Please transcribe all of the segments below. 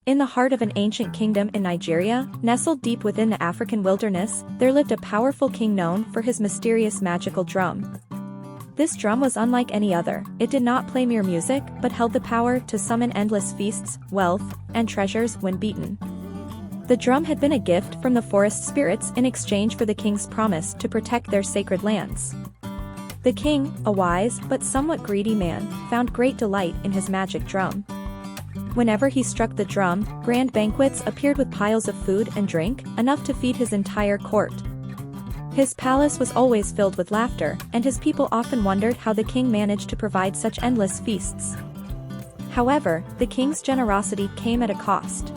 In the heart of an ancient kingdom in Nigeria, nestled deep within the African wilderness, there lived a powerful king known for his mysterious magical drum. This drum was unlike any other. It did not play mere music, but held the power to summon endless feasts, wealth, and treasures when beaten. The drum had been a gift from the forest spirits in exchange for the king's promise to protect their sacred lands. The king, a wise but somewhat greedy man, found great delight in his magic drum. Whenever he struck the drum, grand banquets appeared with piles of food and drink, enough to feed his entire court. His palace was always filled with laughter, and his people often wondered how the king managed to provide such endless feasts. However, the king's generosity came at a cost.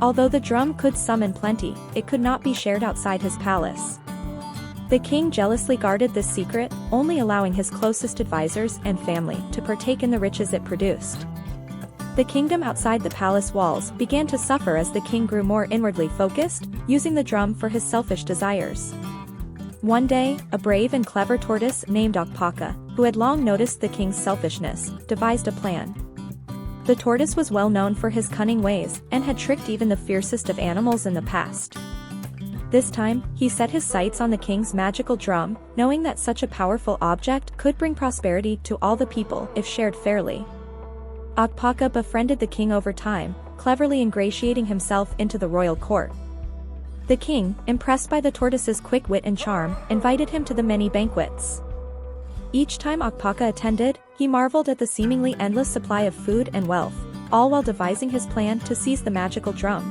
Although the drum could summon plenty, it could not be shared outside his palace. The king jealously guarded this secret, only allowing his closest advisors and family to partake in the riches it produced. The kingdom outside the palace walls began to suffer as the king grew more inwardly focused, using the drum for his selfish desires. One day, a brave and clever tortoise named Akpaka, who had long noticed the king's selfishness, devised a plan. The tortoise was well known for his cunning ways, and had tricked even the fiercest of animals in the past. This time, he set his sights on the king's magical drum, knowing that such a powerful object could bring prosperity to all the people if shared fairly. Akpaka befriended the king over time, cleverly ingratiating himself into the royal court. The king, impressed by the tortoise's quick wit and charm, invited him to the many banquets. Each time Akpaka attended, he marveled at the seemingly endless supply of food and wealth, all while devising his plan to seize the magical drum.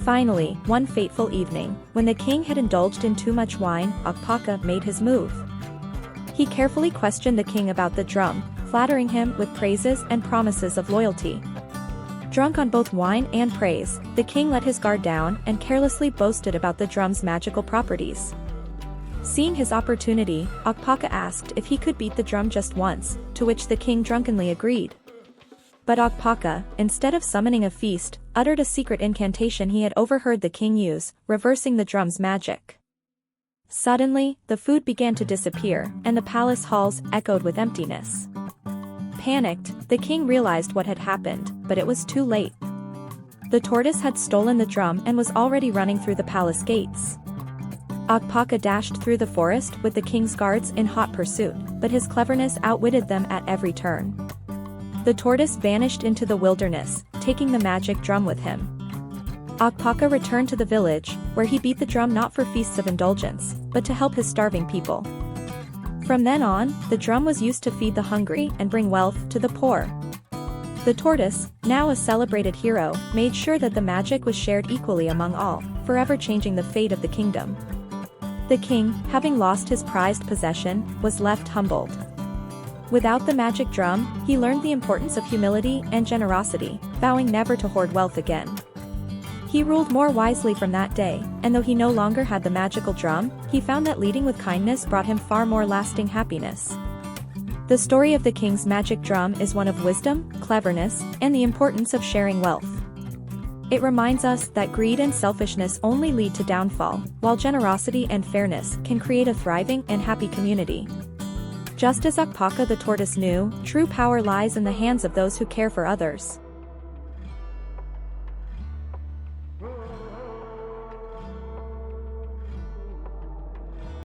Finally, one fateful evening, when the king had indulged in too much wine, Akpaka made his move. He carefully questioned the king about the drum, flattering him with praises and promises of loyalty. Drunk on both wine and praise, the king let his guard down and carelessly boasted about the drum's magical properties. Seeing his opportunity, Akpaka asked if he could beat the drum just once, to which the king drunkenly agreed. But Akpaka, instead of summoning a feast, uttered a secret incantation he had overheard the king use, reversing the drum's magic. Suddenly, the food began to disappear, and the palace halls echoed with emptiness. Panicked, the king realized what had happened, but it was too late. The tortoise had stolen the drum and was already running through the palace gates. Akpaka dashed through the forest with the king's guards in hot pursuit, but his cleverness outwitted them at every turn. The tortoise vanished into the wilderness, taking the magic drum with him. Akpaka returned to the village, where he beat the drum not for feasts of indulgence, but to help his starving people. From then on, the drum was used to feed the hungry and bring wealth to the poor. The tortoise, now a celebrated hero, made sure that the magic was shared equally among all, forever changing the fate of the kingdom. The king, having lost his prized possession, was left humbled. Without the magic drum, he learned the importance of humility and generosity, vowing never to hoard wealth again. He ruled more wisely from that day, and though he no longer had the magical drum, he found that leading with kindness brought him far more lasting happiness. The story of the king's magic drum is one of wisdom, cleverness, and the importance of sharing wealth. It reminds us that greed and selfishness only lead to downfall, while generosity and fairness can create a thriving and happy community. Just as Akpaka the tortoise knew, true power lies in the hands of those who care for others.